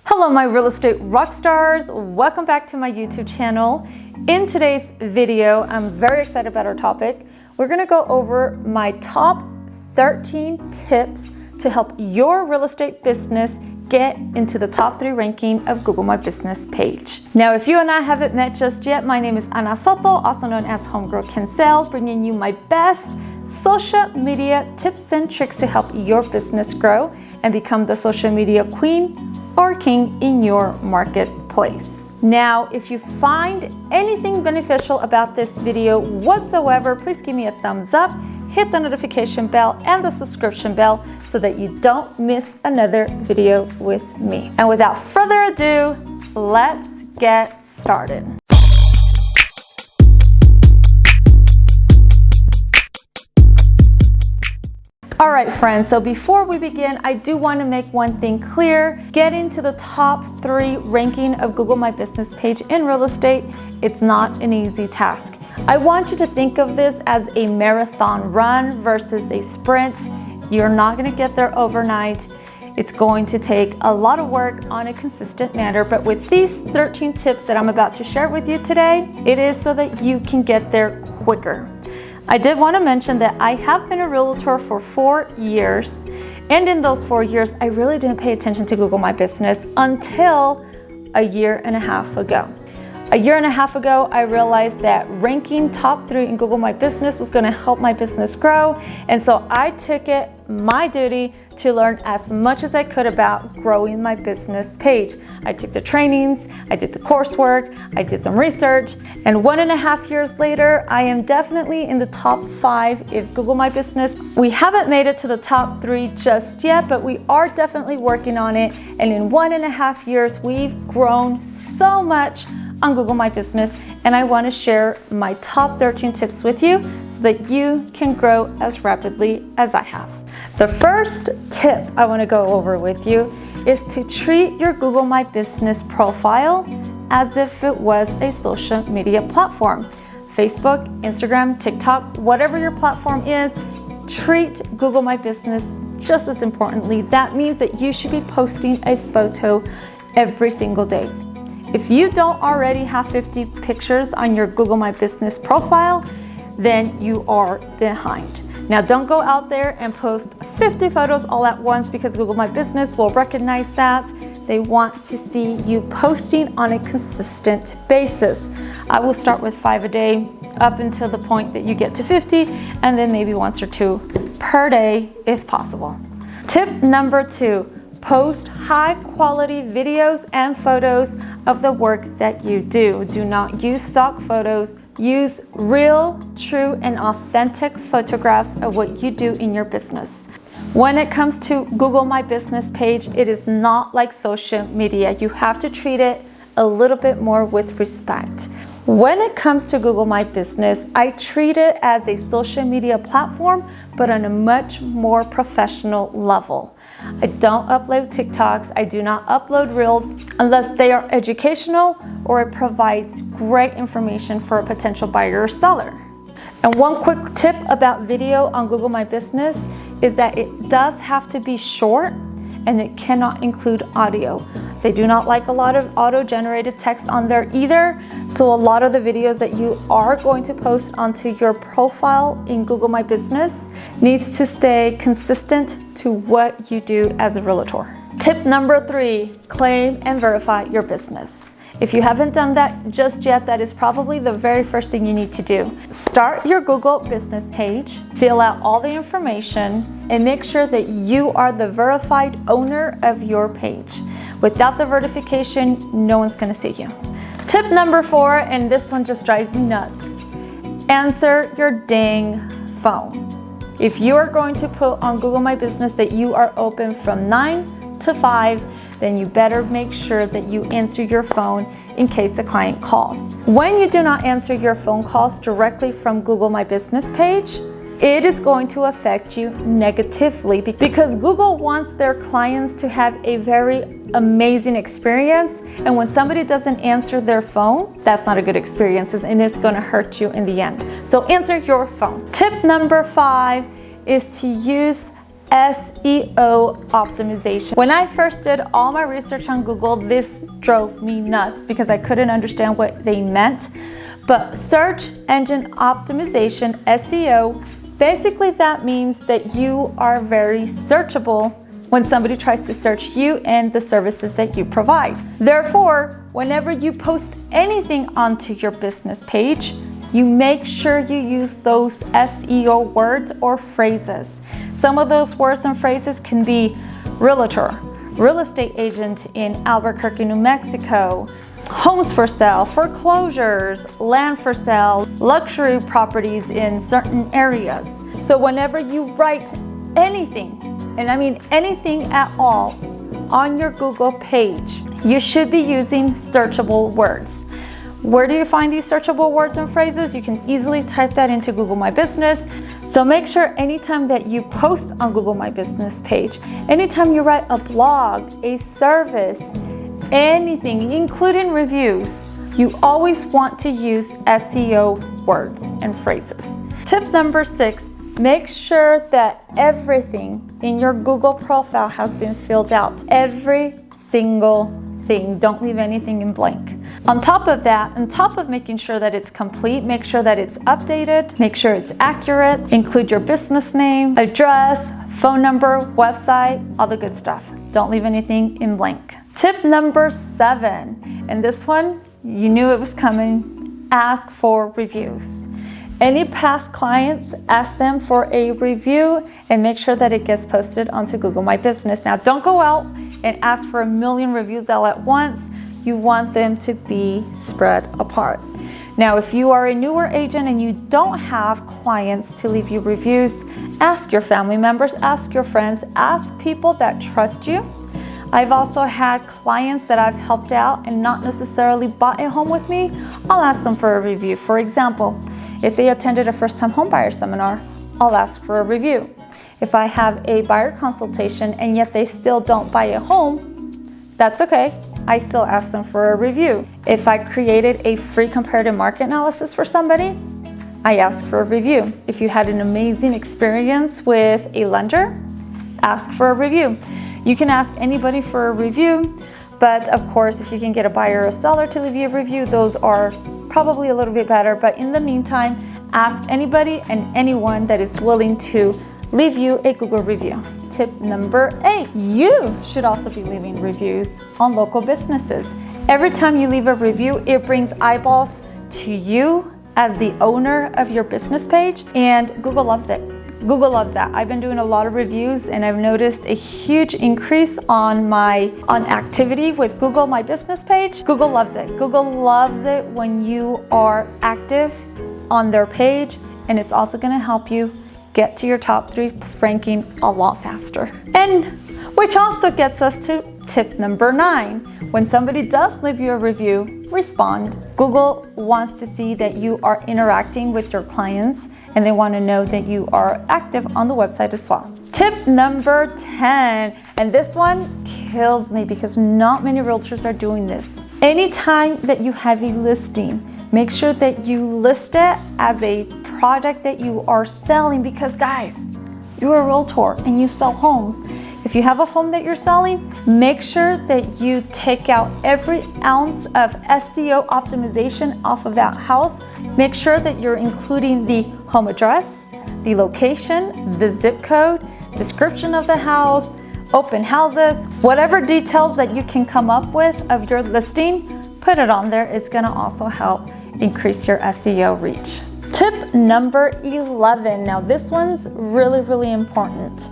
Hello my real estate rock stars, welcome back to my YouTube channel. In today's video, I'm very excited about our topic. We're gonna go over my top 13 tips to help your real estate business get into the top 3 ranking of Google My Business page. Now, if you and I haven't met just yet, my name is Ana Soto, also known as Homegirl Can Sell, bringing you my best social media tips and tricks to help your business grow and become the social media queen or king in your marketplace. Now, if you find anything beneficial about this video whatsoever, please give me a thumbs up, hit the notification bell and the subscription bell so that you don't miss another video with me. And without further ado, let's get started. All right, friends, so before we begin, I do want to make one thing clear. Getting to the top 3 ranking of Google My Business page in real estate, it's not an easy task. I want you to think of this as a marathon run versus a sprint. You're not going to get there overnight. It's going to take a lot of work on a consistent manner, but with these 13 tips that I'm about to share with you today, it is so that you can get there quicker. I did want to mention that I have been a realtor for 4 years, and in those 4 years, I really didn't pay attention to Google My Business until a year and a half ago. A year and a half ago, I realized that ranking top 3 in Google My Business was going to help my business grow, and so I took it my duty to learn as much as I could about growing my business page. I took the trainings, I did the coursework, I did some research, and 1.5 years later, I am definitely in the top 5 if Google My Business. We haven't made it to the top 3 just yet, but we are definitely working on it, and in 1.5 years, we've grown so much on Google My Business, and I want to share my top 13 tips with you so that you can grow as rapidly as I have. The first tip I want to go over with you is to treat your Google My Business profile as if it was a social media platform. Facebook, Instagram, TikTok, whatever your platform is, treat Google My Business just as importantly. That means that you should be posting a photo every single day. If you don't already have 50 pictures on your Google My Business profile, then you are behind. Now, don't go out there and post 50 photos all at once because Google My Business will recognize that. They want to see you posting on a consistent basis. I will start with 5 a day up until the point that you get to 50, and then maybe 1 or 2 per day if possible. Tip number 2. Post high quality videos and photos of the work that you do. Do not use stock photos. Use real, true, and authentic photographs of what you do in your business. When it comes to Google My Business page, it is not like social media. You have to treat it a little bit more with respect. When it comes to Google My Business, I treat it as a social media platform, but on a much more professional level. I don't upload TikToks, I do not upload Reels unless they are educational or it provides great information for a potential buyer or seller. And one quick tip about video on Google My Business is that it does have to be short and it cannot include audio. They do not like a lot of auto-generated text on there either. So a lot of the videos that you are going to post onto your profile in Google My Business needs to stay consistent to what you do as a realtor. Tip number 3, claim and verify your business. If you haven't done that just yet, that is probably the very first thing you need to do. Start your Google business page, fill out all the information, and make sure that you are the verified owner of your page. Without the verification, no one's gonna see you. Tip number 4, and this one just drives me nuts. Answer your dang phone. If you are going to put on Google My Business that you are open from 9 to 5, then you better make sure that you answer your phone in case a client calls. When you do not answer your phone calls directly from Google My Business page, it is going to affect you negatively because Google wants their clients to have a very amazing experience. And when somebody doesn't answer their phone, that's not a good experience and it's going to hurt you in the end. So answer your phone. Tip number 5 is to use SEO optimization. When I first did all my research on Google, this drove me nuts because I couldn't understand what they meant. But search engine optimization, SEO, basically that means that you are very searchable when somebody tries to search you and the services that you provide. Therefore, whenever you post anything onto your business page, you make sure you use those SEO words or phrases. Some of those words and phrases can be realtor, real estate agent in Albuquerque, New Mexico, homes for sale, foreclosures, land for sale, luxury properties in certain areas. So whenever you write anything, and I mean anything at all, on your Google page, you should be using searchable words. Where do you find these searchable words and phrases? You can easily type that into Google My Business. So make sure anytime that you post on Google My Business page, anytime you write a blog, a service, anything, including reviews, you always want to use SEO words and phrases. Tip number 6, make sure that everything in your Google profile has been filled out. Every single thing. Don't leave anything in blank. On top of that, on top of making sure that it's complete, make sure that it's updated, make sure it's accurate, include your business name, address, phone number, website, all the good stuff. Don't leave anything in blank. Tip number 7, and this one, you knew it was coming, ask for reviews. Any past clients, ask them for a review and make sure that it gets posted onto Google My Business. Now, don't go out and ask for 1,000,000 reviews all at once. You want them to be spread apart. Now, if you are a newer agent and you don't have clients to leave you reviews, ask your family members, ask your friends, ask people that trust you. I've also had clients that I've helped out and not necessarily bought a home with me. I'll ask them for a review. For example, if they attended a first-time homebuyer seminar, I'll ask for a review. If I have a buyer consultation and yet they still don't buy a home, that's okay. I still ask them for a review. If I created a free comparative market analysis for somebody, I ask for a review. If you had an amazing experience with a lender, ask for a review. You can ask anybody for a review, but of course, if you can get a buyer or a seller to leave you a review, those are probably a little bit better. But in the meantime, ask anybody and anyone that is willing to leave you a Google review. Tip number 8, you should also be leaving reviews on local businesses. Every time you leave a review, it brings eyeballs to you as the owner of your business page, and Google loves it. Google loves that. I've been doing a lot of reviews and I've noticed a huge increase on activity with Google My Business page. Google loves it. Google loves it when you are active on their page, and it's also going to help you get to your top 3 ranking a lot faster. And which also gets us to tip number 9. When somebody does leave you a review, respond. Google wants to see that you are interacting with your clients and they want to know that you are active on the website as well. Tip number 10, and this one kills me because not many realtors are doing this. Anytime that you have a listing, make sure that you list it as a product that you are selling, because guys, you're a realtor and you sell homes. If you have a home that you're selling, make sure that you take out every ounce of SEO optimization off of that house. Make sure that you're including the home address, the location, the zip code, description of the house, open houses, whatever details that you can come up with of your listing, put it on there. It's gonna also help increase your SEO reach. Tip number 11. Now this one's really, really important.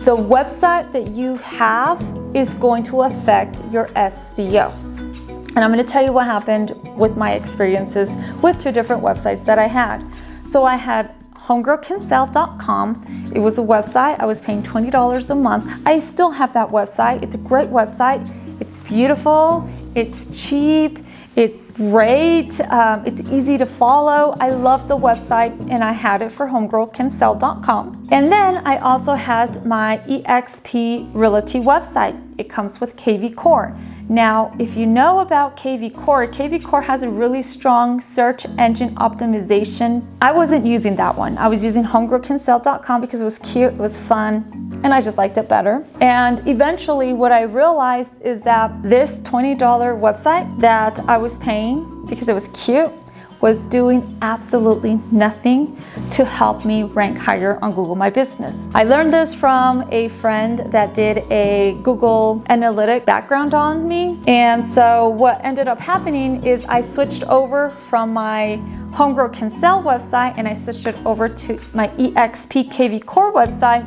The website that you have is going to affect your SEO. And I'm going to tell you what happened with my experiences with 2 different websites that I had. So I had homegirlcansell.com. It was a website. I was paying $20 a month. I still have that website. It's a great website. It's beautiful. It's cheap. It's great. It's easy to follow. I love the website, and I had it for homegirlcansell.com. And then I also had my eXp Realty website. It comes with KV Core. Now, if you know about KV Core has a really strong search engine optimization. I wasn't using that one. I was using homegirlcansell.com because it was cute, it was fun. and I just liked it better. And eventually what I realized is that this $20 website that I was paying because it was cute was doing absolutely nothing to help me rank higher on Google My Business. I learned this from a friend that did a Google Analytics background on me. And so what ended up happening is I switched over from my Homegrown Can Sell website and I switched it over to my EXP KV Core website.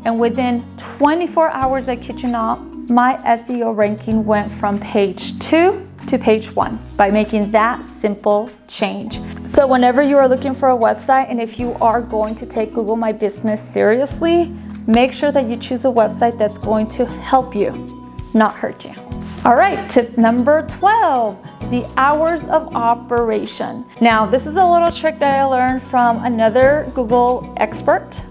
And within 24 hours, I kid you not, my SEO ranking went from page 2 to page 1 by making that simple change. So whenever you are looking for a website, and if you are going to take Google My Business seriously, make sure that you choose a website that's going to help you, not hurt you. All right, tip number 12, the hours of operation. Now, this is a little trick that I learned from another Google expert.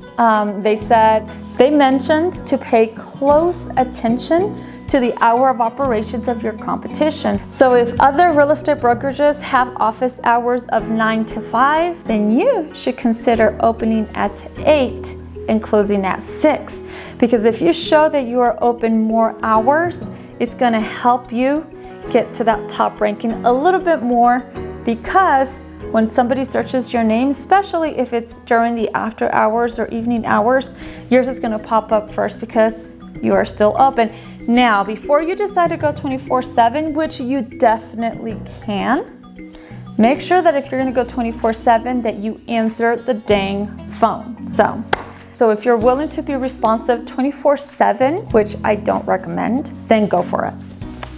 They mentioned to pay close attention to the hour of operations of your competition. So if other real estate brokerages have office hours of 9 to 5, then you should consider opening at 8 and closing at 6. Because if you show that you are open more hours, it's gonna help you get to that top ranking a little bit more, because when somebody searches your name, especially if it's during the after hours or evening hours, yours is gonna pop up first because you are still open. Now, before you decide to go 24/7, which you definitely can, make sure that if you're gonna go 24/7, that you answer the dang phone. So if you're willing to be responsive 24/7, which I don't recommend, then go for it.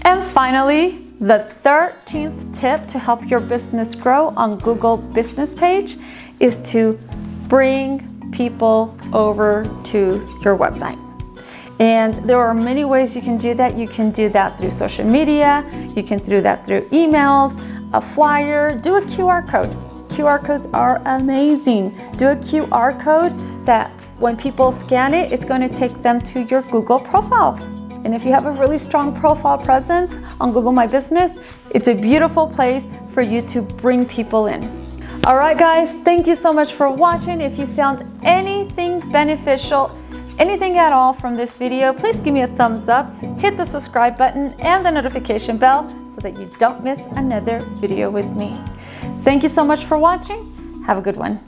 And finally, the 13th tip to help your business grow on Google Business page is to bring people over to your website. And there are many ways you can do that. You can do that through social media. You can do that through emails, a flyer, do a QR code. QR codes are amazing. Do a QR code that when people scan it, it's going to take them to your Google profile. And if you have a really strong profile presence on Google My Business, it's a beautiful place for you to bring people in. All right, guys, thank you so much for watching. If you found anything beneficial, anything at all from this video, please give me a thumbs up, hit the subscribe button and the notification bell so that you don't miss another video with me. Thank you so much for watching. Have a good one.